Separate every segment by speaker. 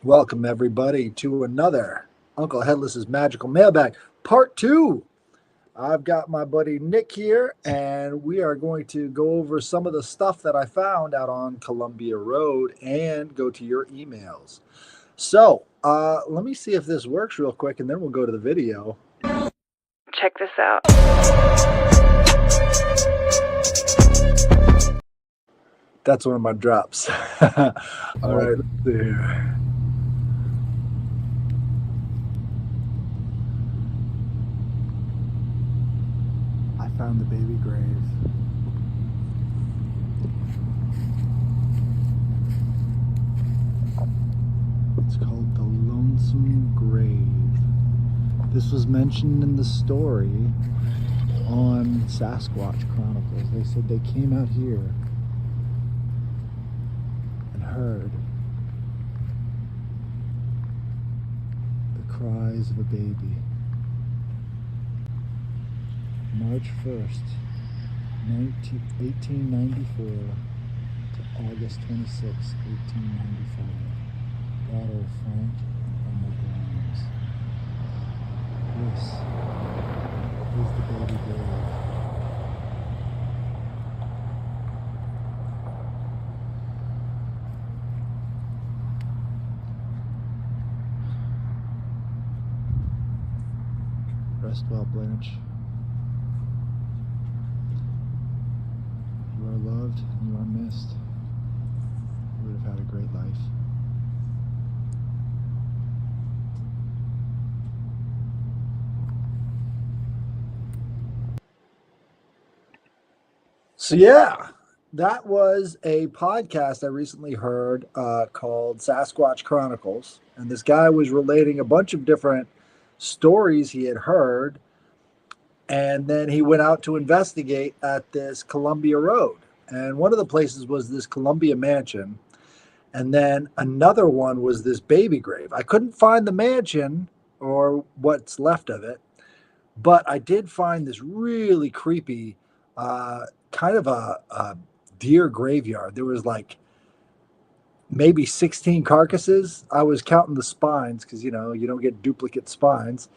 Speaker 1: Welcome, everybody, to another Uncle Headless's Magical Mailbag, Part 2. I've got my buddy Nick here, and we are going to go over some of the stuff that I found out on Columbia Road and go to your emails. So, let me see if this works real quick, and then we'll go to the video.
Speaker 2: Check this out.
Speaker 1: That's one of my drops. All right, let's see here. I found the baby grave. It's called the Lonesome Grave. This was mentioned in the story on Sasquatch Chronicles. They said they came out here and heard the cries of a baby. March 1st, 1894 to August 26, 1895. Daughter of Frank and the Grimes. This is the baby grave. Rest well, Blanche. You are loved and you are missed. You would have had a great life. So yeah, that was a podcast I recently heard called Sasquatch Chronicles, and this guy was relating a bunch of different stories he had heard, and then he went out to investigate at this Columbia Road, and one of the places was this Columbia Mansion, and then another one was this baby grave. I couldn't find the mansion or what's left of it, but I did find this really creepy, kind of a deer graveyard. There was like maybe 16 carcasses. I was counting the spines because, you don't get duplicate spines.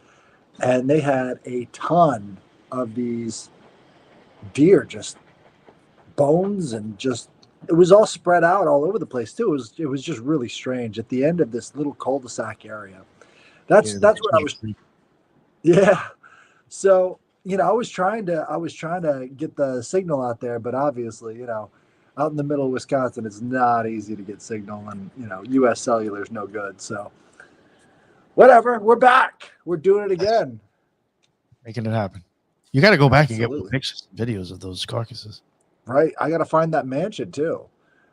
Speaker 1: And they had a ton of these deer, just bones and just, it was all spread out all over the place too. It was just really strange at the end of this little cul-de-sac area. That's what I was. Yeah. So, I was trying to get the signal out there, but obviously, out in the middle of Wisconsin, it's not easy to get signal, and U.S. Cellular is no good. So, whatever, we're back. We're doing it again.
Speaker 3: Making it happen. You got to go back and get
Speaker 1: Absolutely.
Speaker 3: pictures and videos of those carcasses.
Speaker 1: Right. I got to find that mansion too.
Speaker 3: You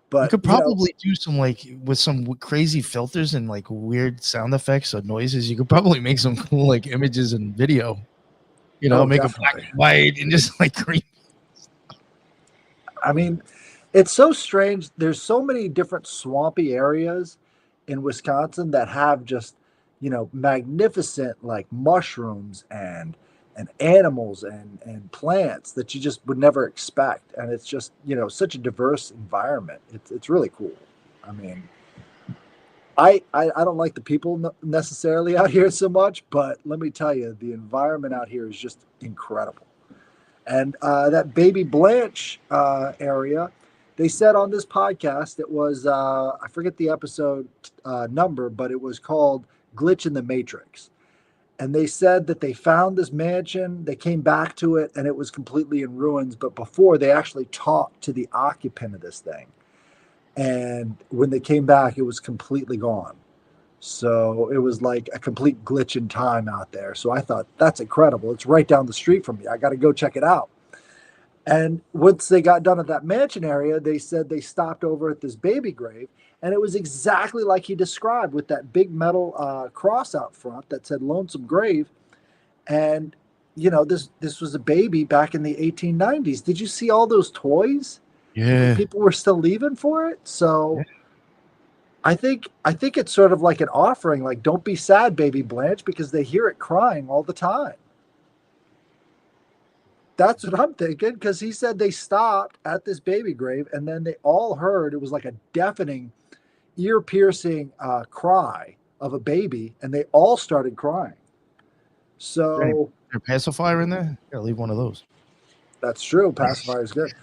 Speaker 1: But,
Speaker 3: could probably do some with some crazy filters and like weird sound effects or noises. You could probably make some cool like images and video.
Speaker 1: oh,
Speaker 3: Make a black
Speaker 1: definitely.
Speaker 3: and white and just like creepy.
Speaker 1: I mean, it's so strange. There's so many different swampy areas in Wisconsin that have just, magnificent like mushrooms and animals and plants that you just would never expect. And it's just, such a diverse environment. It's really cool. I mean, I don't like the people necessarily out here so much, but let me tell you, the environment out here is just incredible. And that Baby Blanche area, they said on this podcast, it was, I forget the episode number, but it was called Glitch in the Matrix. And they said that they found this mansion, they came back to it, and it was completely in ruins. But before, they actually talked to the occupant of this thing. And when they came back, it was completely gone. So it was like a complete glitch in time out there. So I thought, that's incredible. It's right down the street from me. I got to go check it out. And once they got done at that mansion area, they said they stopped over at this baby grave. And it was exactly like he described, with that big metal cross out front that said Lonesome Grave. And, this was a baby back in the 1890s. Did you see all those toys?
Speaker 3: Yeah.
Speaker 1: People were still leaving for it. So I think it's sort of like an offering, like, don't be sad, baby Blanche, because they hear it crying all the time. That's what I'm thinking, because he said they stopped at this baby grave and then they all heard, it was like a deafening, ear-piercing cry of a baby, and they all started crying.
Speaker 3: Is
Speaker 1: So
Speaker 3: there a pacifier in there? Gotta leave one of those.
Speaker 1: that's true. Pacifier is good.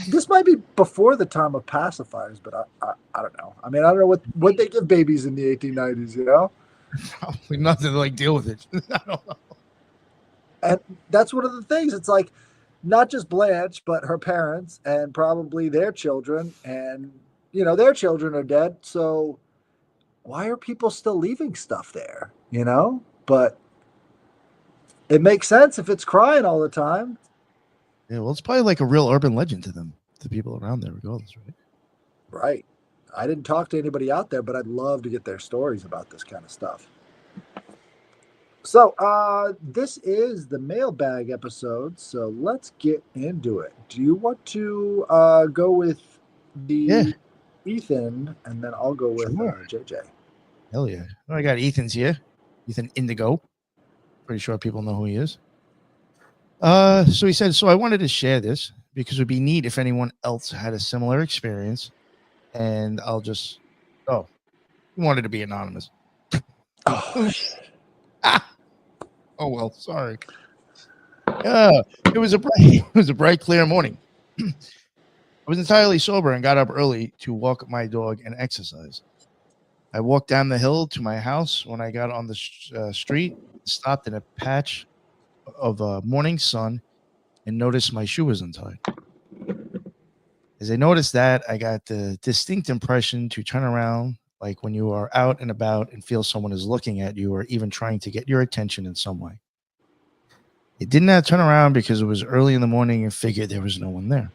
Speaker 1: This might be before the time of pacifiers, but I don't know. I mean, I don't know what they give babies in the 1890s, you know?
Speaker 3: Probably nothing to like deal with it. I don't know.
Speaker 1: And that's one of the things. It's like not just Blanche, but her parents and probably their children. And, their children are dead. So why are people still leaving stuff there, But it makes sense if it's crying all the time.
Speaker 3: Yeah, well, it's probably like a real urban legend to them, to people around there, regardless, right?
Speaker 1: Right. I didn't talk to anybody out there, but I'd love to get their stories about this kind of stuff. So, this is the mailbag episode. So let's get into it. Do you want to go with
Speaker 3: Yeah,
Speaker 1: the Ethan, and then I'll go with
Speaker 3: sure.
Speaker 1: JJ?
Speaker 3: Hell yeah. Oh, I got Ethan's here. Ethan Indigo. Pretty sure people know who he is. So he said, so I wanted to share this because it would be neat if anyone else had a similar experience. And I'll just, he wanted to be anonymous.
Speaker 1: Oh, shit.
Speaker 3: Oh well, sorry. It was a bright, clear morning. I was entirely sober and got up early to walk my dog and exercise. I walked down the hill to my house. When I got on the street, stopped in a patch of morning sun and noticed my shoe was untied. As I noticed that, I got the distinct impression to turn around, like when you are out and about and feel someone is looking at you or even trying to get your attention in some way. It did not turn around because it was early in the morning and figured there was no one there.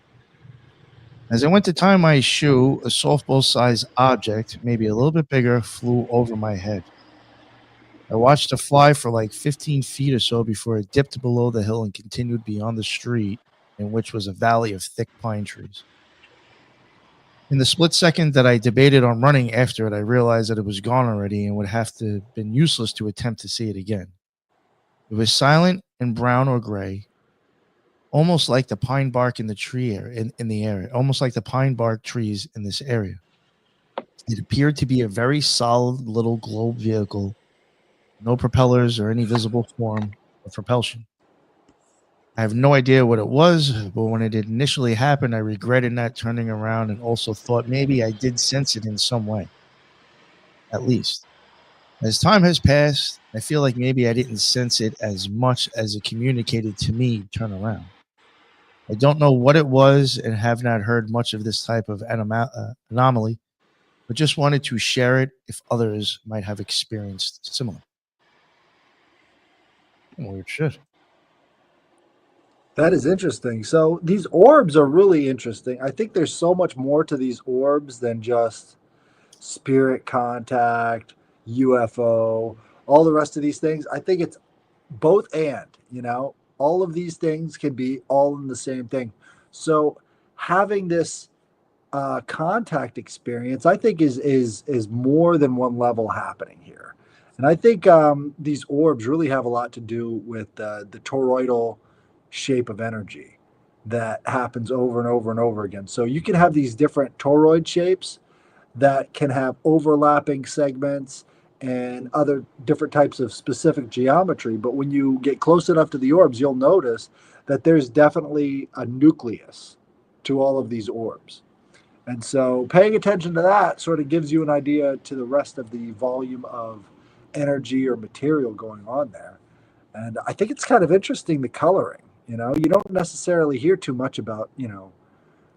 Speaker 3: As I went to tie my shoe, a softball-sized object, maybe a little bit bigger, flew over my head. I watched it fly for like 15 feet or so before it dipped below the hill and continued beyond the street, in which was a valley of thick pine trees. In the split second that I debated on running after it, I realized that it was gone already and would have to have been useless to attempt to see it again. It was silent and brown or gray, almost like the pine bark in the tree in the area, almost like the pine bark trees in this area. It appeared to be a very solid little globe vehicle, no propellers or any visible form of propulsion. I have no idea what it was, but when it initially happened, I regretted not turning around and also thought maybe I did sense it in some way, at least. As time has passed, I feel like maybe I didn't sense it as much as it communicated to me to turn around. I don't know what it was and have not heard much of this type of anomaly, but just wanted to share it if others might have experienced similar. Weird shit.
Speaker 1: That is interesting. So these orbs are really interesting. I think there's so much more to these orbs than just spirit contact, UFO, all the rest of these things. I think it's both and, all of these things can be all in the same thing. So having this contact experience, I think is more than one level happening here. And I think these orbs really have a lot to do with the toroidal shape of energy that happens over and over and over again. So you can have these different toroid shapes that can have overlapping segments and other different types of specific geometry. But when you get close enough to the orbs, you'll notice that there's definitely a nucleus to all of these orbs. And so paying attention to that sort of gives you an idea to the rest of the volume of energy or material going on there. And I think it's kind of interesting, the coloring. You don't necessarily hear too much about,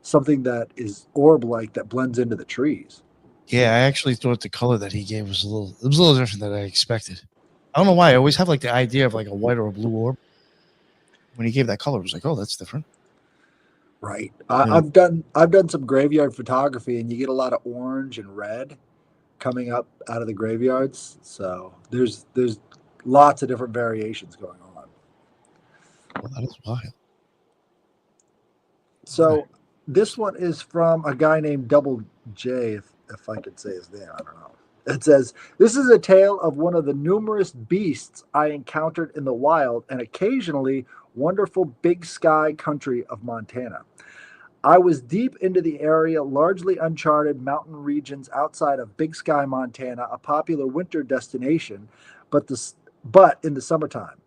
Speaker 1: something that is orb-like that blends into the trees.
Speaker 3: Yeah, I actually thought the color that he gave was a little different than I expected. I don't know why. I always have like the idea of like a white or a blue orb. When he gave that color, I was like, oh, that's different.
Speaker 1: Right.
Speaker 3: Yeah.
Speaker 1: I've done some graveyard photography, and you get a lot of orange and red coming up out of the graveyards. So there's lots of different variations going on.
Speaker 3: Well, that is wild.
Speaker 1: So this one is from a guy named Double J, if I could say his name. I don't know. It says, this is a tale of one of the numerous beasts I encountered in the wild and occasionally wonderful big sky country of Montana. I was deep into the area, largely uncharted mountain regions outside of Big Sky, Montana, a popular winter destination, but but in the summertime.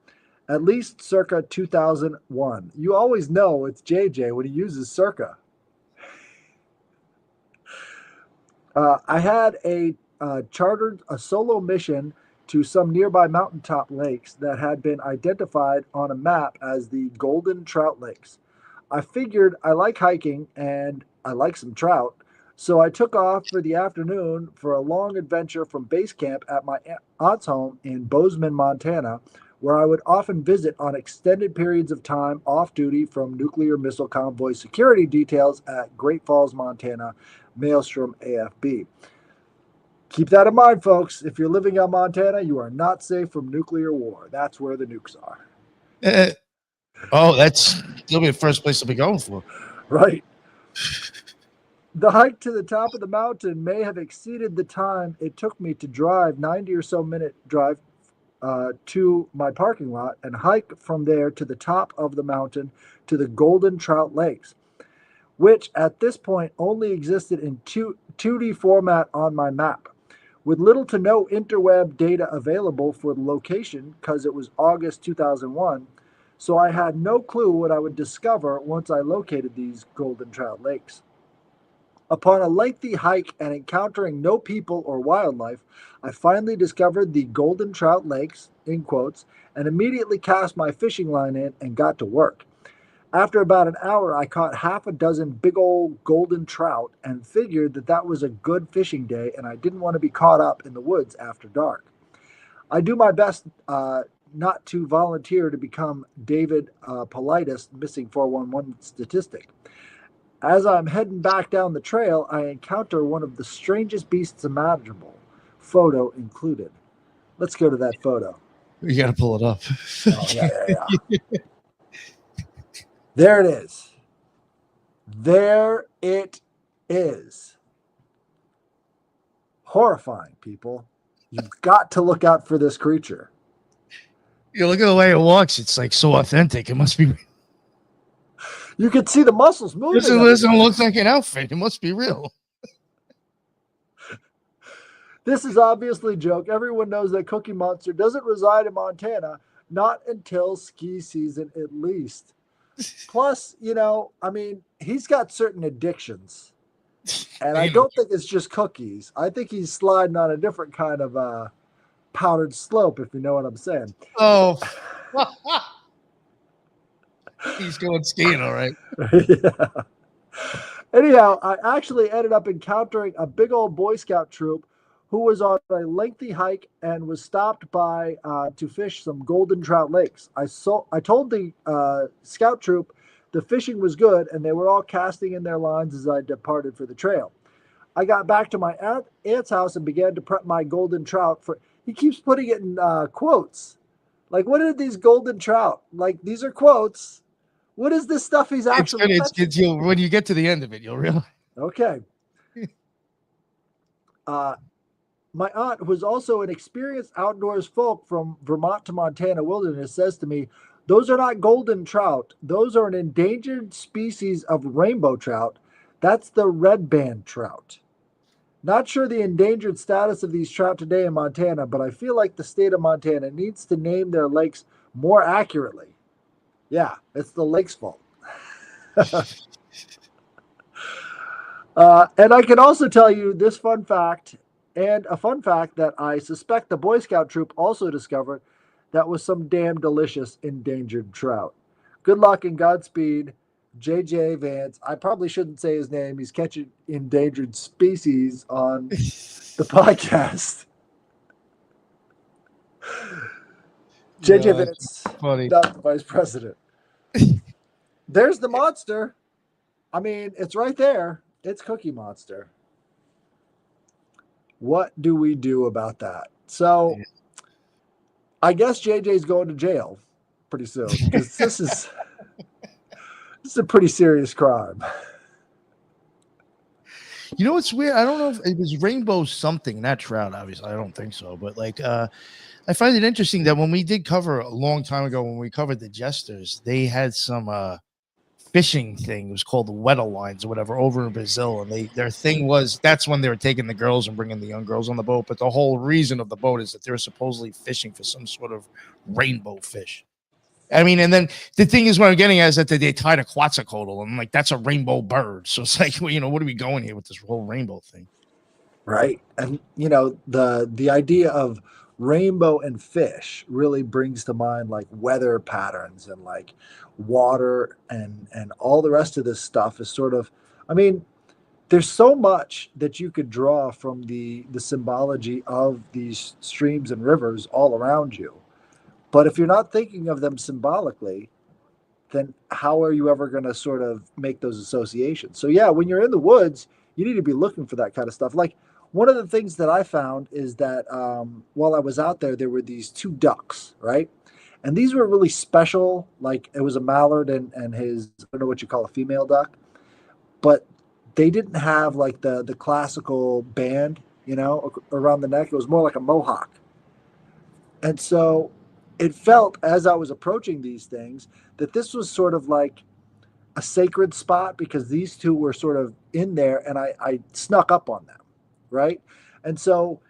Speaker 1: At least circa 2001. You always know it's JJ when he uses circa. I had chartered a solo mission to some nearby mountaintop lakes that had been identified on a map as the Golden Trout Lakes. I figured I like hiking and I like some trout, so I took off for the afternoon for a long adventure from base camp at my aunt's home in Bozeman, Montana, where I would often visit on extended periods of time off duty from nuclear missile convoy security details at Great Falls, Montana, Maelstrom AFB. Keep that in mind, folks. If you're living in Montana, you are not safe from nuclear war. That's where the nukes are.
Speaker 3: That'll be the first place to be going for.
Speaker 1: Right. The hike to the top of the mountain may have exceeded the time it took me to drive 90 or so minute drive to my parking lot and hike from there to the top of the mountain to the Golden Trout Lakes, which at this point only existed in 2D format on my map, with little to no interweb data available for the location because it was August 2001, so I had no clue what I would discover once I located these Golden Trout Lakes. Upon a lengthy hike and encountering no people or wildlife, I finally discovered the Golden Trout Lakes, in quotes, and immediately cast my fishing line in and got to work. After about an hour, I caught half a dozen big old golden trout and figured that was a good fishing day and I didn't want to be caught up in the woods after dark. I do my best not to volunteer to become David Politis missing 411 statistic. As I'm heading back down the trail, I encounter one of the strangest beasts imaginable, photo included. Let's go to that photo.
Speaker 3: You got to pull it up.
Speaker 1: Oh, yeah. There it is. There it is. Horrifying, people. You've got to look out for this creature.
Speaker 3: You look at the way it walks, it's like so authentic. It must be.
Speaker 1: You can see the muscles moving.
Speaker 3: This looks like an outfit. It must be real.
Speaker 1: This is obviously a joke. Everyone knows that Cookie Monster doesn't reside in Montana, not until ski season at least. Plus, he's got certain addictions. And I don't think it's just cookies. I think he's sliding on a different kind of powdered slope, if you know what I'm saying.
Speaker 3: Oh. He's going skiing, all right.
Speaker 1: Yeah. Anyhow, I actually ended up encountering a big old Boy Scout troop who was on a lengthy hike and was stopped by to fish some golden trout lakes. I told the scout troop the fishing was good and they were all casting in their lines as I departed for the trail. I got back to my aunt's house and began to prep my golden trout for. He keeps putting it in quotes. Like, what are these golden trout? Like, these are quotes. What is this stuff he's actually?
Speaker 3: It's when you get to the end of it, you'll realize.
Speaker 1: Okay. My aunt, who is also an experienced outdoors folk from Vermont to Montana wilderness, says to me, "Those are not golden trout. Those are an endangered species of rainbow trout. That's the red band trout. Not sure the endangered status of these trout today in Montana, but I feel like the state of Montana needs to name their lakes more accurately." Yeah, it's the lake's fault. And I can also tell you this fun fact, and a fun fact that I suspect the Boy Scout troop also discovered, that was some damn delicious endangered trout. Good luck and Godspeed, JJ Vance. I probably shouldn't say his name. He's catching endangered species on the podcast. JJ Vance, not the vice president. There's the monster. I mean, it's right there. It's Cookie Monster. What do we do about that? So, I guess JJ's going to jail pretty soon because this is a pretty serious crime.
Speaker 3: You know what's weird? I don't know if it was rainbow something, not trout, obviously. I don't think so. But I find it interesting that when we did cover a long time ago, when we covered the jesters, they had some fishing thing. It was called the Weddell Lines or whatever over in Brazil, and their thing was that's when they were taking the girls and bringing the young girls on the boat. But the whole reason of the boat is that they were supposedly fishing for some sort of rainbow fish. I mean, and then the thing is, what I'm getting at is that they tied a quetzalcoatl, and I'm like, that's a rainbow bird. So it's like, well, you know, what are we going here with this whole rainbow thing?
Speaker 1: Right. And you know, the idea of rainbow and fish really brings to mind like weather patterns and like water and all the rest of this stuff is sort of, I mean, there's so much that you could draw from the symbology of these streams and rivers all around you. But if you're not thinking of them symbolically, then how are you ever going to sort of make those associations? So yeah, when you're in the woods, you need to be looking for that kind of stuff. Like one of the things that I found is that while I was out there, there were these two ducks, right? And these were really special. Like it was a mallard and his, I don't know what you call a female duck, but they didn't have like the classical band, you know, around the neck. It was more like a mohawk. And so it felt as I was approaching these things that this was sort of like a sacred spot because these two were sort of in there and I snuck up on them. Right. And so,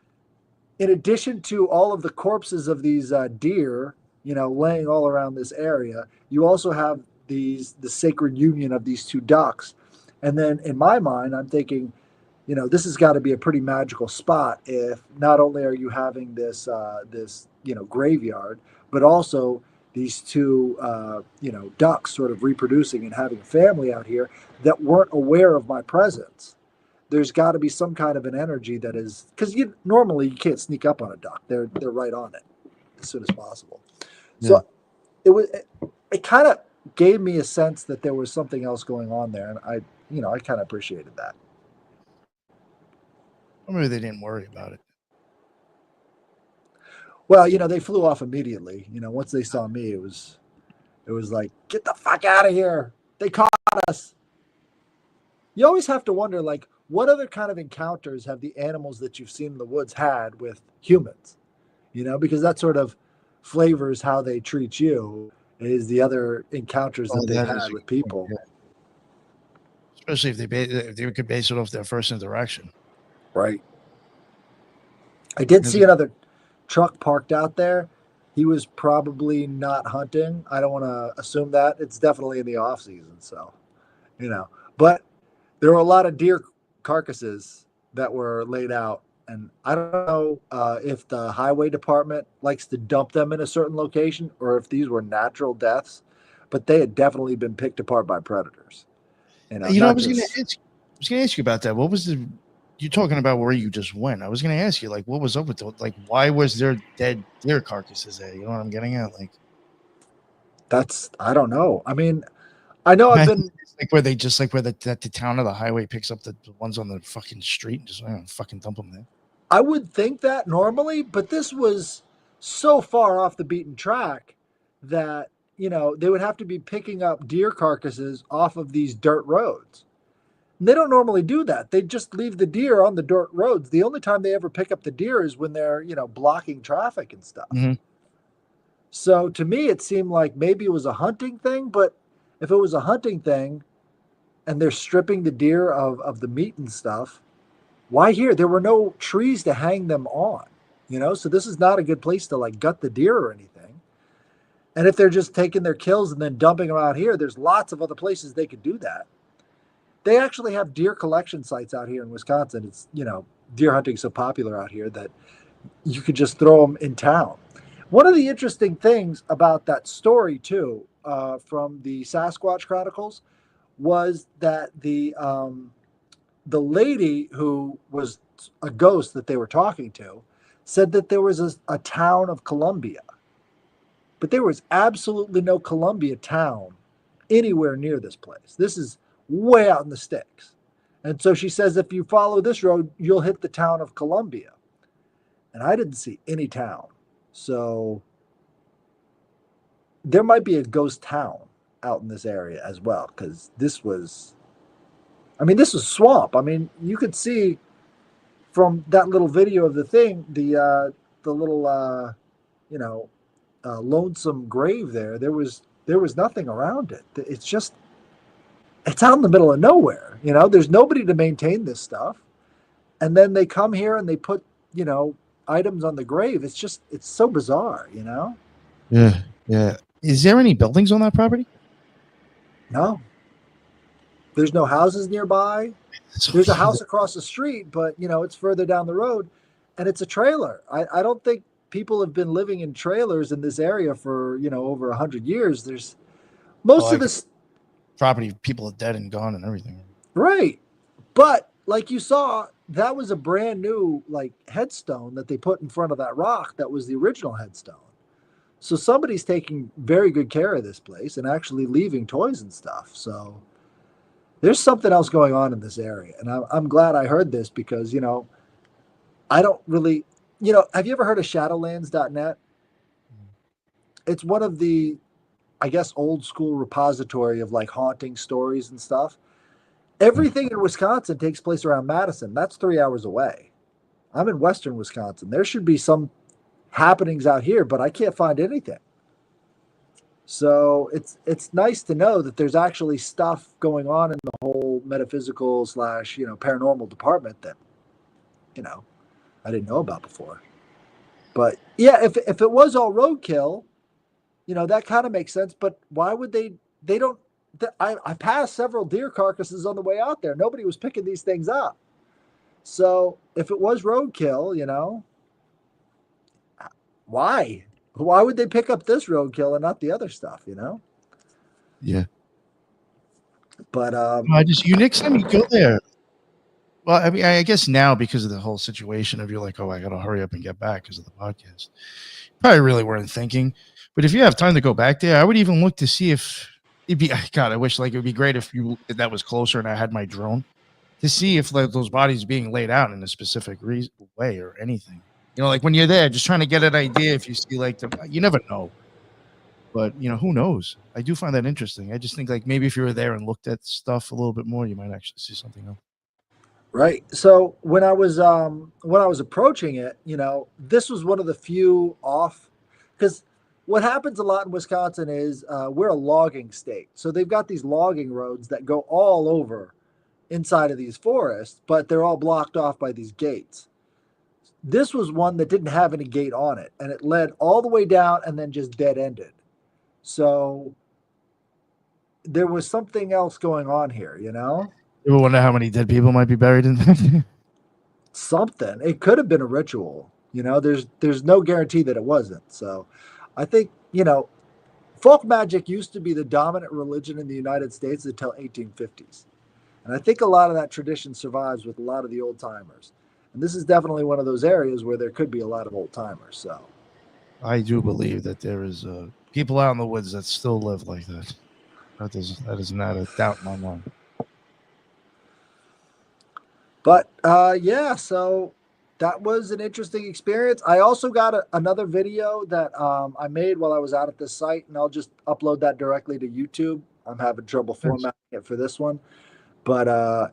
Speaker 1: in addition to all of the corpses of these deer, you know, laying all around this area, you also have the sacred union of these two ducks. And then in my mind, I'm thinking, you know, this has got to be a pretty magical spot if not only are you having this you know graveyard, but also these two you know ducks sort of reproducing and having a family out here that weren't aware of my presence. There's got to be some kind of an energy that is because you normally you can't sneak up on a duck. They're right on it as soon as possible.
Speaker 3: Yeah.
Speaker 1: So it kind of gave me a sense that there was something else going on there, and I kind of appreciated that.
Speaker 3: Or maybe they didn't worry about it.
Speaker 1: Well, you know, they flew off immediately. You know, once they saw me, it was like, get the fuck out of here. They caught us. You always have to wonder, like, what other kind of encounters have the animals that you've seen in the woods had with humans? You know, because that sort of flavors how they treat you is the other encounters that they've had with people.
Speaker 3: Yeah. Especially if they could base it off their first interaction.
Speaker 1: Right. I did see another truck parked out there. He was probably not hunting. I don't want to assume that. It's definitely in the off season, so you know. But there were a lot of deer carcasses that were laid out, and I don't know if the highway department likes to dump them in a certain location or if these were natural deaths, but they had definitely been picked apart by predators.
Speaker 3: You know, I was going to ask you about that. What was you're talking about where you just went? I was going to ask you, like, what was up with like, why was there dead deer carcasses there? You know what I'm getting at? Like,
Speaker 1: I don't know. I mean, I know I've been
Speaker 3: like where the town or the highway picks up the ones on the fucking street and just fucking dump them there.
Speaker 1: I would think that normally, but this was so far off the beaten track that, you know, they would have to be picking up deer carcasses off of these dirt roads. And they don't normally do that. They just leave the deer on the dirt roads. The only time they ever pick up the deer is when they're, you know, blocking traffic and stuff.
Speaker 3: Mm-hmm.
Speaker 1: So to me, it seemed like maybe it was a hunting thing, but if it was a hunting thing and they're stripping the deer of the meat and stuff, why here? There were no trees to hang them on, you know? So this is not a good place to like gut the deer or anything. And if they're just taking their kills and then dumping them out here, there's lots of other places they could do that. They actually have deer collection sites out here in Wisconsin. It's, you know, deer hunting so popular out here that you could just throw them in town. One of the interesting things about that story, too, from the Sasquatch Chronicles, was that the lady who was a ghost that they were talking to said that there was a town of Columbia, but there was absolutely no Columbia town anywhere near this place. This is way out in the sticks. And so she says, if you follow this road, you'll hit the town of Columbia. And I didn't see any town. So there might be a ghost town out in this area as well, because this was swamp. I mean, you could see from that little video of the thing, the little, lonesome grave there. There was nothing around it. It's just It's out in the middle of nowhere. There's nobody to maintain this stuff. And then they come here and they put, items on the grave. It's so bizarre.
Speaker 3: Yeah, yeah. Is there any buildings on that property?
Speaker 1: No, there's no houses nearby. There's a house across the street, but it's further down the road, and it's a trailer. I don't think people have been living in trailers in this area for over 100 years. There's most of
Speaker 3: Like
Speaker 1: this
Speaker 3: property, people are dead and gone and everything.
Speaker 1: right, but like you saw, that was a brand new like headstone that they put in front of that rock. That was the original headstone. So somebody's taking very good care of this place and actually leaving toys and stuff. So there's something else going on in this area, and I'm glad I heard this because I don't really, have you ever heard of Shadowlands.net? It's one of the, I guess, old school repository of like haunting stories and stuff. Everything in Wisconsin takes place around Madison. That's 3 hours away. I'm in Western Wisconsin. There should be some happenings out here, but I can't find anything. So it's nice to know that there's actually stuff going on in the whole metaphysical / paranormal department that I didn't know about before. But yeah, if it was all roadkill, that kind of makes sense. But why would they? They don't. I passed several deer carcasses on the way out there. Nobody was picking these things up. So if it was roadkill, why? Why would they pick up this roadkill and not the other stuff?
Speaker 3: Yeah.
Speaker 1: But
Speaker 3: you next time you go there. Well, I mean, I guess now because of the whole situation of you're like, oh, I got to hurry up and get back because of the podcast. Probably really weren't thinking. But if you have time to go back there, I would even look to see if it'd be. God, I wish like it would be great if that was closer and I had my drone to see if like those bodies being laid out in a specific way or anything. Like when you're there, just trying to get an idea if you see like you never know. But who knows? I do find that interesting. I just think like maybe if you were there and looked at stuff a little bit more, you might actually see something else.
Speaker 1: right. So when I was approaching it, this was one of the few off because what happens a lot in Wisconsin is we're a logging state. So they've got these logging roads that go all over inside of these forests, but they're all blocked off by these gates. This was one that didn't have any gate on it, and it led all the way down and then just dead ended. So there was something else going on here.
Speaker 3: You ever wonder how many dead people might be buried in there?
Speaker 1: Something. It could have been a ritual. There's no guarantee that it wasn't. So I think, folk magic used to be the dominant religion in the United States until 1850s. And I think a lot of that tradition survives with a lot of the old timers. And this is definitely one of those areas where there could be a lot of old timers. So
Speaker 3: I do believe that there is people out in the woods that still live like that. That is not a doubt in my mind.
Speaker 1: But yeah, so that was an interesting experience. I also got another video that I made while I was out at this site, and I'll just upload that directly to YouTube. I'm having trouble formatting it for this one. But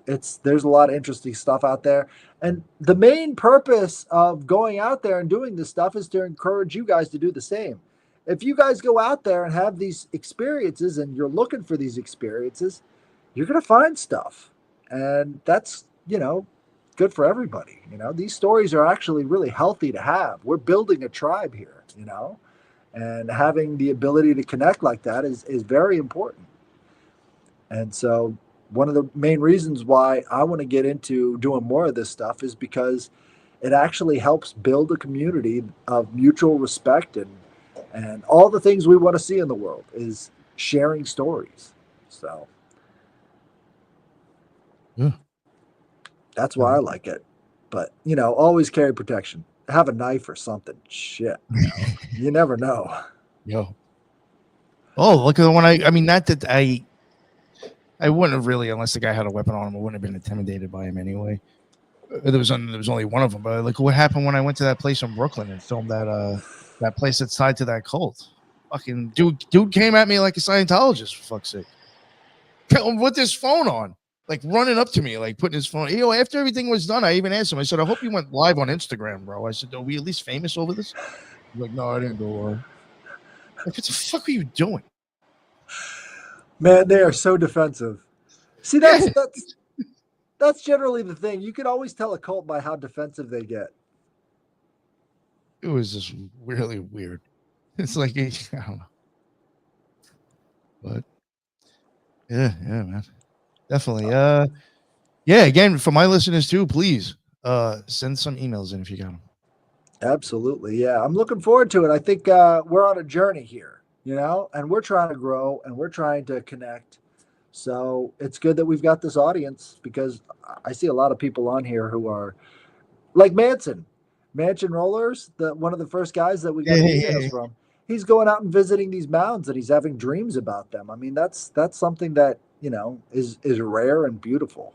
Speaker 1: there's a lot of interesting stuff out there. And the main purpose of going out there and doing this stuff is to encourage you guys to do the same. If you guys go out there and have these experiences and you're looking for these experiences, you're going to find stuff. And that's, good for everybody. These stories are actually really healthy to have. We're building a tribe here, and having the ability to connect like that is very important. And so one of the main reasons why I want to get into doing more of this stuff is because it actually helps build a community of mutual respect and all the things we want to see in the world is sharing stories. So
Speaker 3: yeah,
Speaker 1: that's why I like it. But always carry protection. Have a knife or something. Shit, you never know.
Speaker 3: Yo. Oh, look at the one. I mean, not that I wouldn't have really, unless the guy had a weapon on him, I wouldn't have been intimidated by him anyway. There was only one of them, but look what happened when I went to that place in Brooklyn and filmed that place that's tied to that cult. Fucking dude came at me like a Scientologist, for fuck's sake. With his phone on, like running up to me, like putting his phone. After everything was done, I even asked him. I said, "I hope you went live on Instagram, bro." I said, "Are we at least famous over this?" He's like, "No, I didn't go live." Like, what the fuck are you doing?
Speaker 1: Man, they are so defensive. See,
Speaker 3: Yeah,
Speaker 1: that's generally the thing. You can always tell a cult by how defensive they get.
Speaker 3: it was just really weird. It's like I don't know, but yeah, man, definitely. Yeah, again, for my listeners too, please send some emails in if you got them.
Speaker 1: Absolutely. Yeah. I'm looking forward to it. I think we're on a journey here, and we're trying to grow and we're trying to connect. So it's good that we've got this audience because I see a lot of people on here who are like Mansion Rollers, one of the first guys that we got
Speaker 3: Yeah,
Speaker 1: the
Speaker 3: yeah,
Speaker 1: emails
Speaker 3: yeah.
Speaker 1: from. He's going out and visiting these mounds and he's having dreams about them. I mean, that's something that, is rare and beautiful.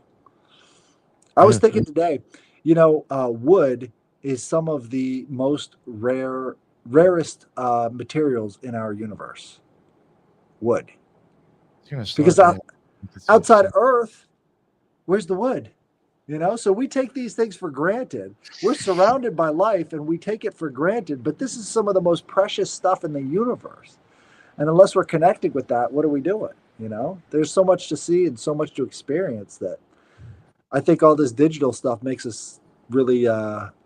Speaker 1: I was
Speaker 3: Yeah.
Speaker 1: thinking today, wood is some of the most rarest materials in our universe. Wood,
Speaker 3: It's gonna
Speaker 1: because
Speaker 3: start. Yeah, it's
Speaker 1: outside
Speaker 3: interesting.
Speaker 1: Earth, where's the wood? So we take these things for granted. We're surrounded by life and we take it for granted, but this is some of the most precious stuff in the universe. And unless we're connected with that, what are we doing? There's so much to see and so much to experience that I think all this digital stuff makes us really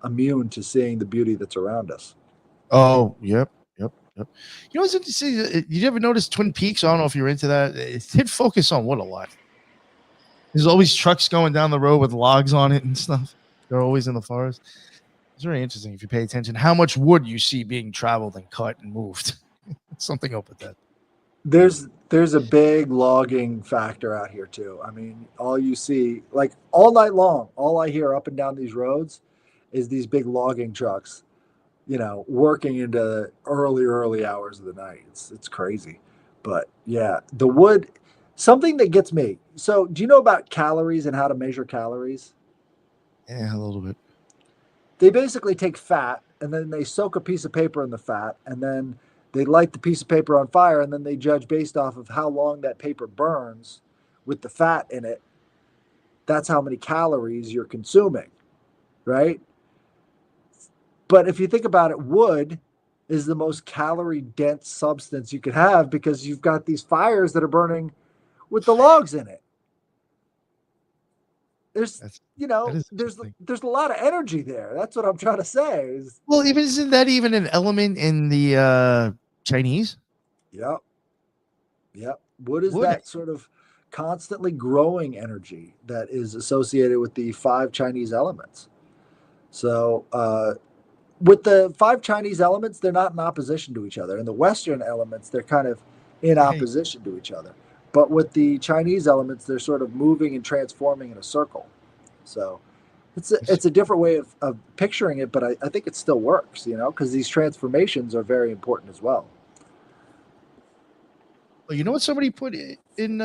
Speaker 1: immune to seeing the beauty that's around us.
Speaker 3: Oh, yep. You know what's interesting? Did you ever notice Twin Peaks? I don't know if you're into that. It did focus on wood a lot. There's always trucks going down the road with logs on it and stuff. They're always in the forest. It's very interesting if you pay attention how much wood you see being traveled and cut and moved. Something up with that.
Speaker 1: There's a big logging factor out here too. I mean, all you see, like all night long, all I hear up and down these roads is these big logging trucks, working into early hours of the night. It's crazy. But yeah, the wood, something that gets me. So, do you know about calories and how to measure calories?
Speaker 3: Yeah, a little bit.
Speaker 1: They basically take fat and then they soak a piece of paper in the fat and then they light the piece of paper on fire and then they judge based off of how long that paper burns with the fat in it. That's how many calories you're consuming, right? But if you think about it, wood is the most calorie dense substance you could have because you've got these fires that are burning with the logs in it. There's
Speaker 3: That's
Speaker 1: you
Speaker 3: that
Speaker 1: know
Speaker 3: is
Speaker 1: there's
Speaker 3: interesting.
Speaker 1: there's a lot of energy there. That's what I'm trying to say is.
Speaker 3: Well, even isn't that even an element in the Chinese?
Speaker 1: Yep. Yep. Wood is
Speaker 3: Wood.
Speaker 1: that sort of constantly growing energy that is associated with the five Chinese elements. So, with the five Chinese elements, they're not in opposition to each other. In the Western elements, they're kind of in
Speaker 3: Hey,
Speaker 1: opposition to each other. But with the Chinese elements, they're sort of moving and transforming in a circle. So, it's a different way of picturing it, but I think it still works, because these transformations are very important as well.
Speaker 3: well, you know what somebody put in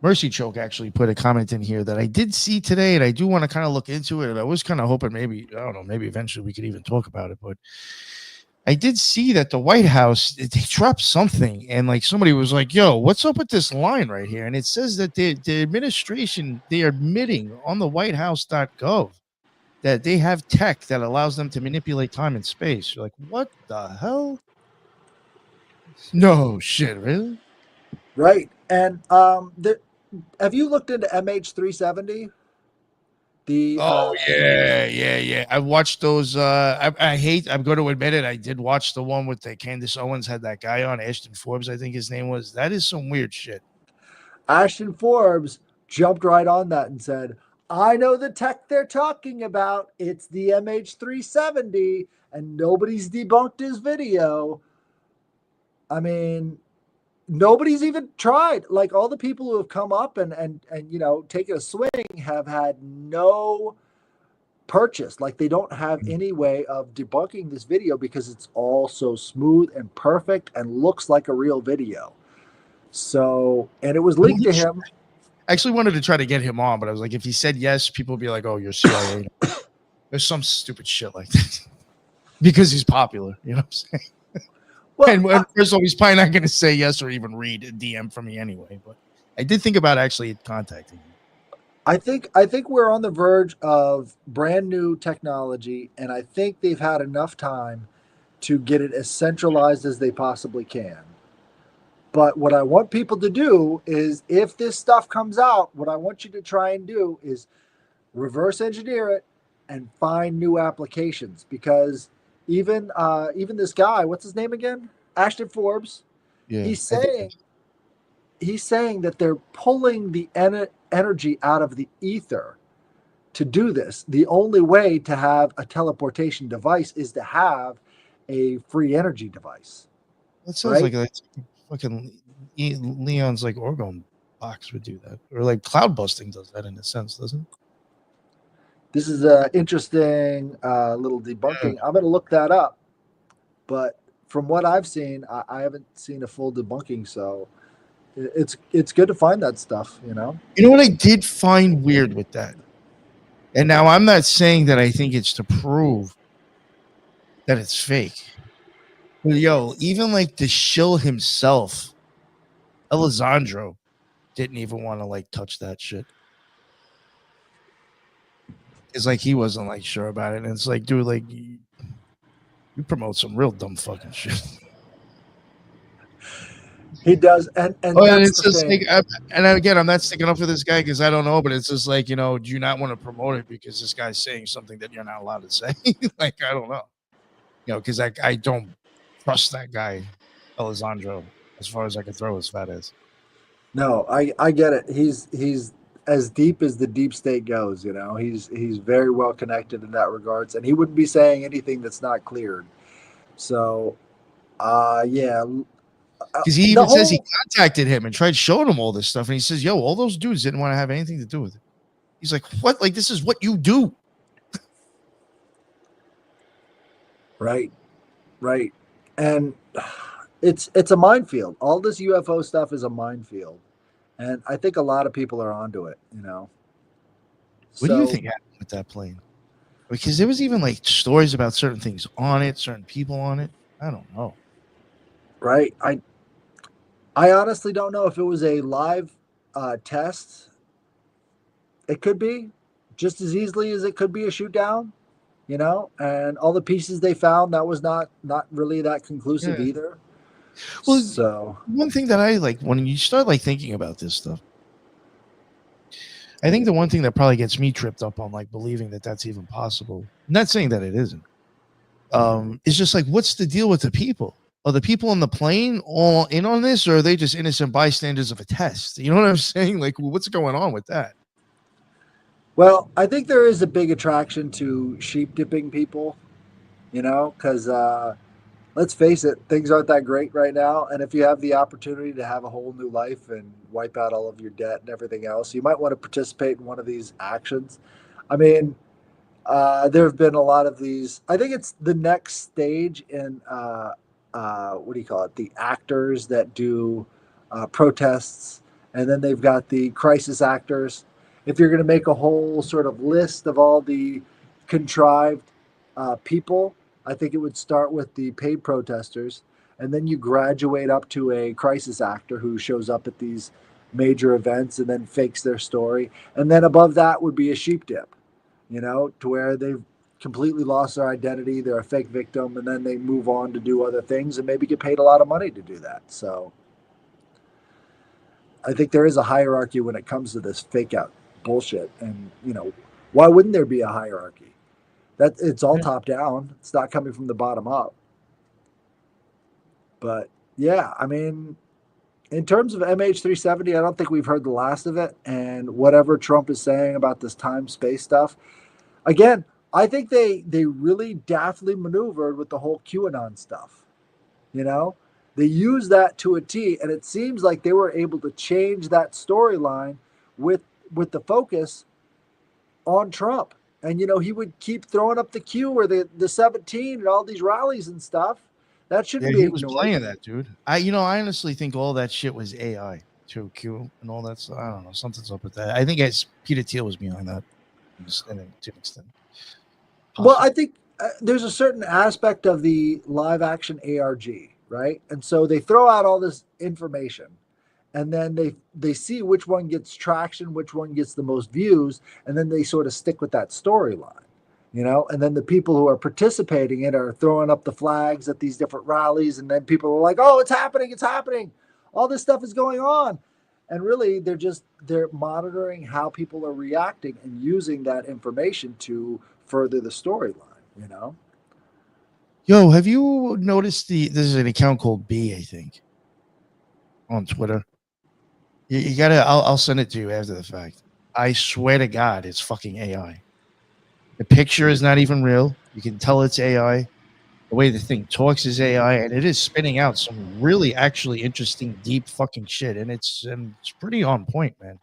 Speaker 3: Mercy Choke actually put a comment in here that I did see today, and I do want to kind of look into it. And I was kind of hoping maybe, I don't know, maybe eventually we could even talk about it. But I did see that the White House, they dropped something, and like somebody was like, yo, what's up with this line right here? And it says that the administration, they are admitting on the whitehouse.gov that they have tech that allows them to manipulate time and space. You're like, what the hell? No shit, really?
Speaker 1: Right. And have you looked into MH370? The
Speaker 3: Oh yeah. I watched those. I hate. I'm going to admit it. I did watch the one with the Candace Owens had that guy on Ashton Forbes. I think his name was. That is some weird shit.
Speaker 1: Ashton Forbes jumped right on that and said, I know the tech they're talking about. It's the MH370, and nobody's debunked his video. I mean, nobody's even tried. Like all the people who have come up and taken a swing have had no purchase. Like they don't have any way of debunking this video because it's all so smooth and perfect and looks like a real video. So, and it was linked to him.
Speaker 3: I actually wanted to try to get him on, but I was like, if he said yes, people would be like, "Oh, you're CIA." There's some stupid shit like that because he's popular. You know what I'm saying?
Speaker 1: Well,
Speaker 3: And first of all, he's probably not going to say yes or even read a DM from me anyway. But I did think about actually contacting him.
Speaker 1: I think we're on the verge of brand new technology, and I think they've had enough time to get it as centralized as they possibly can. But what I want people to do is, if this stuff comes out, what I want you to try and do is reverse engineer it and find new applications. Because even this guy, what's his name again? Ashton Forbes.
Speaker 3: Yeah,
Speaker 1: He's
Speaker 3: I think
Speaker 1: saying he's saying that they're pulling the energy out of the ether to do this. The only way to have a teleportation device is to have a free energy device,
Speaker 3: that sounds
Speaker 1: right?
Speaker 3: like fucking Leon's like orgone box would do that, or like cloud busting does that in a sense, doesn't it?
Speaker 1: This is an interesting little
Speaker 3: Yeah.
Speaker 1: debunking. I'm going to look that up, but from what I've seen, I haven't seen a full debunking. So it's good to find that stuff, you know.
Speaker 3: You know what I did find weird with that, and now I'm not saying that I think it's to prove that it's fake, but yo, even like the shill himself, Alessandro, didn't even want to like touch that shit. It's like he wasn't like sure about it, and it's like, dude, like you promote some real dumb fucking shit.
Speaker 1: He does, and
Speaker 3: Oh, and
Speaker 1: that's
Speaker 3: it's
Speaker 1: the
Speaker 3: just
Speaker 1: thing.
Speaker 3: like, and again, I'm not sticking up for this guy because I don't know, but it's just like, do you not want to promote it because this guy's saying something that you're not allowed to say? Like, I don't know, because I don't trust that guy, Alessandro, as far as I can throw his fat ass.
Speaker 1: No, I get it. He's as deep as the deep state goes. You know, he's very well connected in that regards, and he wouldn't be saying anything that's not cleared. So, yeah,
Speaker 3: Because he
Speaker 1: the
Speaker 3: even says he
Speaker 1: whole
Speaker 3: contacted him and tried showing him all this stuff, and he says, "Yo, all those dudes didn't want to have anything to do with it." He's like, "What? Like this is what you do?"
Speaker 1: right, right, and it's a minefield. All this UFO stuff is a minefield, and I think a lot of people are onto it. You know,
Speaker 3: What do you
Speaker 1: so
Speaker 3: think happened with that plane? Because there was even like stories about certain things on it, certain people on it. I don't know.
Speaker 1: right, I honestly don't know if it was a live test. It could be just as easily as it could be a shoot down, you know, and all the pieces they found, that was not really that conclusive
Speaker 3: Yeah.
Speaker 1: either.
Speaker 3: Well,
Speaker 1: So
Speaker 3: one thing that I like when you start like thinking about this stuff, I think the one thing that probably gets me tripped up on like believing that that's even possible. I'm not saying that it isn't. It's just like, what's the deal with the people? Are the people on the plane all in on this, or are they just innocent bystanders of a test? You know what I'm saying? Like, what's going on with that?
Speaker 1: well, I think there is a big attraction to sheep dipping people, you know, because let's face it, things aren't that great right now. And if you have the opportunity to have a whole new life and wipe out all of your debt and everything else, you might want to participate in one of these actions. I mean, there have been a lot of these. I think it's the next stage in what do you call it? The actors that do protests, and then they've got the crisis actors. If you're going to make a whole sort of list of all the contrived people, I think it would start with the paid protesters, and then you graduate up to a crisis actor who shows up at these major events and then fakes their story, and then above that would be a sheep dip, you know, to where they've completely lost their identity, they're a fake victim, and then they move on to do other things and maybe get paid a lot of money to do that. So I think there is a hierarchy when it comes to this fake out bullshit. And, you know, why wouldn't there be a hierarchy? That it's all top down. It's not coming from the bottom up. But yeah, I mean, in terms of MH370, I don't think we've heard the last of it. And whatever Trump is saying about this time space stuff, again, I think they really daftly maneuvered with the whole QAnon stuff. You know, they used that to a T, and it seems like they were able to change that storyline with the focus on Trump. And you know, he would keep throwing up the Q or the 17 and all these rallies and stuff. That
Speaker 3: Yeah,
Speaker 1: shouldn't be
Speaker 3: he was
Speaker 1: ignored.
Speaker 3: playing that, dude. I honestly think all that shit was AI too, Q and all that stuff. I don't know. Something's up with that. I think it's Peter Thiel was behind that to an extent.
Speaker 1: Well,
Speaker 3: Possible.
Speaker 1: I think there's a certain aspect of the live action ARG, right? And so they throw out all this information, and then they see which one gets traction, which one gets the most views, and then they sort of stick with that storyline, you know. And then the people who are participating in it are throwing up the flags at these different rallies, and then people are like, "Oh, it's happening! It's happening!" All this stuff is going on. And really, they're monitoring how people are reacting and using that information to further the storyline, you know?
Speaker 3: Yo, have you noticed this is an account called B, I think, on Twitter. You gotta. I'll send it to you after the fact. I swear to God, it's fucking AI. The picture is not even real. You can tell it's AI. The way the thing talks is AI, and it is spitting out some really, actually interesting, deep fucking shit, and it's pretty on point, man.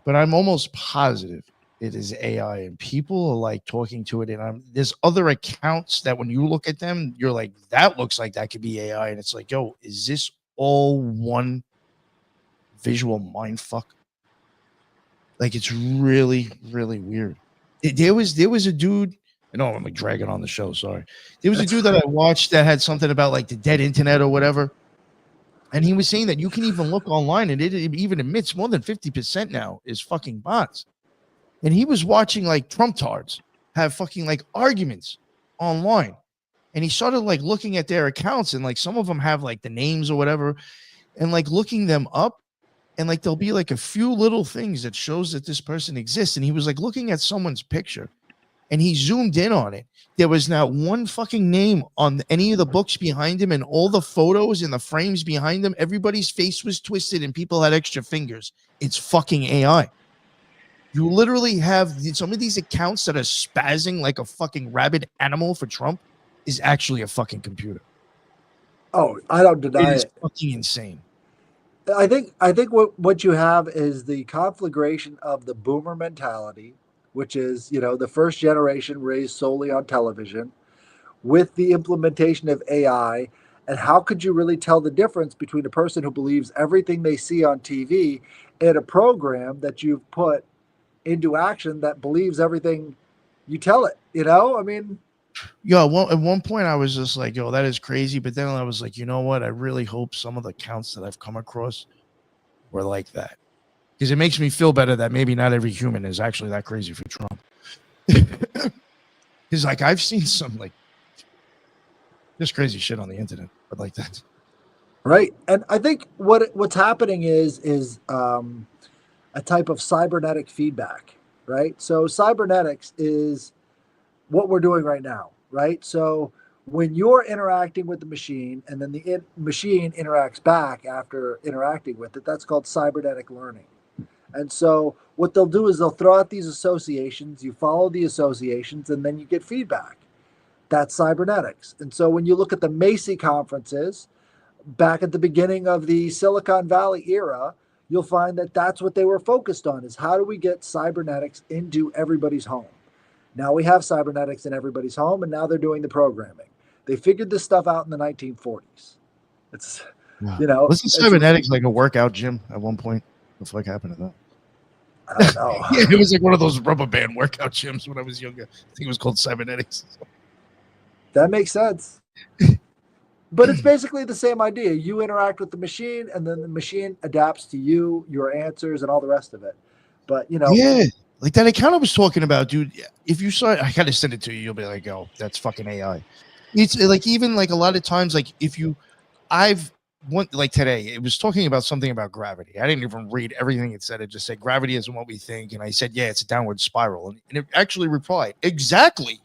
Speaker 3: But I'm almost positive it is AI, and people are like talking to it. And there's other accounts that when you look at them, you're like, that looks like that could be AI, and it's like, yo, is this all one visual mind fuck? Like, it's really, really weird. There was a dude. I know I'm like dragging on the show. Sorry. There was a dude that I watched that had something about like the dead internet or whatever. And he was saying that you can even look online and it even admits more than 50% now is fucking bots. And he was watching like Trump tards have fucking like arguments online. And he started like looking at their accounts and like some of them have like the names or whatever and like looking them up. And like there'll be like a few little things that shows that this person exists. And he was like looking at someone's picture and he zoomed in on it. There was not one fucking name on any of the books behind him, and all the photos and the frames behind them, everybody's face was twisted and people had extra fingers. It's fucking AI. You literally have some of these accounts that are spazzing like a fucking rabid animal for Trump is actually a fucking computer.
Speaker 1: Oh, I don't deny
Speaker 3: It is
Speaker 1: it.
Speaker 3: fucking insane.
Speaker 1: I think what you have is the conflagration of the boomer mentality, which is, the first generation raised solely on television, with the implementation of AI. And how could you really tell the difference between a person who believes everything they see on TV and a program that you've put into action that believes everything you tell it? I mean,
Speaker 3: Yo, well, at one point I was just like, yo, that is crazy. But then I was like, you know what? I really hope some of the accounts that I've come across were like that. Because it makes me feel better that maybe not every human is actually that crazy for Trump. Because like I've seen some like just crazy shit on the internet, but like that.
Speaker 1: right. And I think what's happening is a type of cybernetic feedback, right? So cybernetics is what we're doing right now, right? So when you're interacting with the machine and then the machine interacts back after interacting with it, that's called cybernetic learning. And so what they'll do is they'll throw out these associations, you follow the associations, and then you get feedback. That's cybernetics. And so when you look at the Macy conferences back at the beginning of the Silicon Valley era, you'll find that that's what they were focused on is how do we get cybernetics into everybody's home? Now we have cybernetics in everybody's home, and now they're doing the programming. They figured this stuff out in the 1940s. It's,
Speaker 3: Wow.
Speaker 1: you know,
Speaker 3: Wasn't cybernetics like a workout gym at one point? What the fuck happened to that?
Speaker 1: I don't know.
Speaker 3: Yeah, it was like one of those rubber band workout gyms when I was younger. I think it was called cybernetics.
Speaker 1: That makes sense. But it's basically the same idea. You interact with the machine, and then the machine adapts to you, your answers, and all the rest of it. But,
Speaker 3: Yeah, like that account I was talking about, dude. If you saw it, I gotta send it to you. You'll be like, "Oh, that's fucking AI." It's like even like a lot of times, like if you, I've went like today, it was talking about something about gravity. I didn't even read everything it said. It just said gravity isn't what we think, and I said, "Yeah, it's a downward spiral," and it actually replied exactly.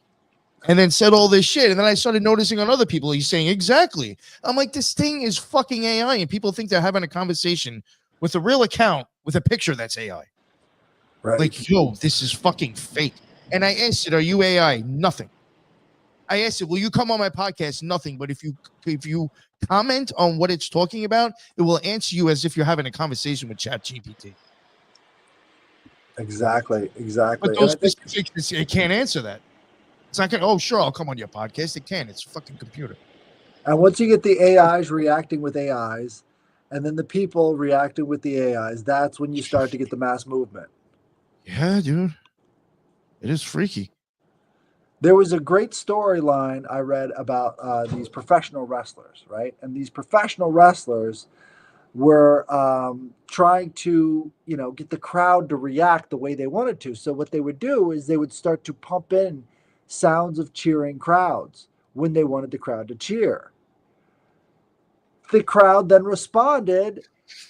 Speaker 3: And then said all this shit. And then I started noticing on other people, he's saying exactly. I'm like, this thing is fucking AI. And people think they're having a conversation with a real account with a picture that's AI.
Speaker 1: right.
Speaker 3: Like, yo, this is fucking fake. And I asked it, are you AI? Nothing. I asked it, will you come on my podcast? Nothing. But if you comment on what it's talking about, it will answer you as if you're having a conversation with ChatGPT.
Speaker 1: Exactly.
Speaker 3: But
Speaker 1: And
Speaker 3: those
Speaker 1: I think,
Speaker 3: specifics, it can't answer that. It's not gonna, oh, sure, I'll come on your podcast. It can. It's a fucking computer.
Speaker 1: and once you get the AIs reacting with AIs, and then the people reacting with the AIs, that's when you start to get the mass movement.
Speaker 3: Yeah, dude. It is freaky.
Speaker 1: There was a great storyline I read about these professional wrestlers, right? And these professional wrestlers were trying to, get the crowd to react the way they wanted to. So what they would do is they would start to pump in sounds of cheering crowds when they wanted the crowd to cheer. the crowd then responded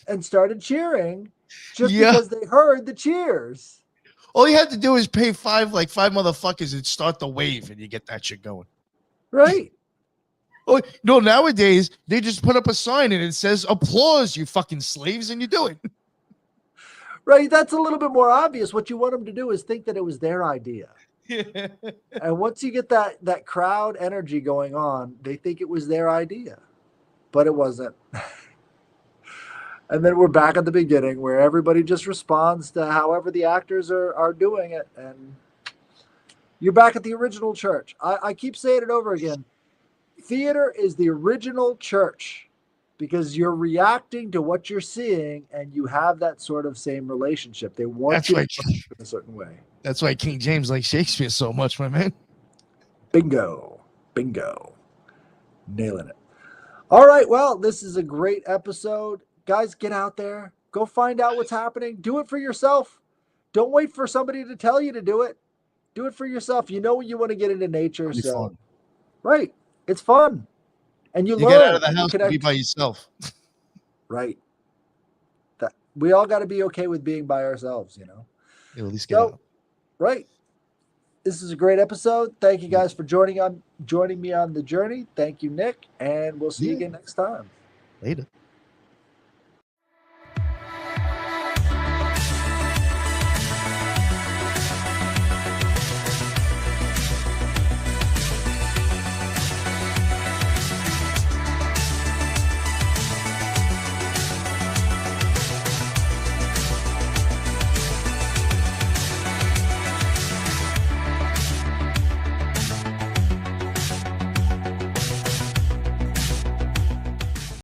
Speaker 1: and started cheering just
Speaker 3: Yeah.
Speaker 1: because they heard the cheers.
Speaker 3: All you have to do is pay five motherfuckers and start the wave, and you get that shit going.
Speaker 1: Right.
Speaker 3: Oh no! Nowadays they just put up a sign and it says "applause, you fucking slaves," and you do it.
Speaker 1: Right. That's a little bit more obvious. What you want them to do is think that it was their idea. And once you get that crowd energy going on, they think it was their idea, but it wasn't. And then we're back at the beginning where everybody just responds to however the actors are doing it. And you're back at the original church. I keep saying it over again. Theater is the original church because you're reacting to what you're seeing and you have that sort of same relationship. They want
Speaker 3: That's
Speaker 1: you
Speaker 3: right.
Speaker 1: to in a certain way.
Speaker 3: That's why King James likes Shakespeare so much, my man.
Speaker 1: Bingo. Bingo. Nailing it. All right. Well, this is a great episode. Guys, get out there. Go find out what's happening. Do it for yourself. Don't wait for somebody to tell you to do it. Do it for yourself. You know you want to get into nature.
Speaker 3: It'll be
Speaker 1: So,
Speaker 3: fun.
Speaker 1: right. It's fun. And you
Speaker 3: You
Speaker 1: learn.
Speaker 3: get out of the
Speaker 1: and you
Speaker 3: house and
Speaker 1: connect.
Speaker 3: be by yourself.
Speaker 1: Right. That we all got to be okay with being by ourselves, you know.
Speaker 3: You'll at least get
Speaker 1: So,
Speaker 3: out.
Speaker 1: right. This is a great episode. Thank you guys for joining me on the journey. Thank you, Nick, and we'll see you again next time.
Speaker 3: Later.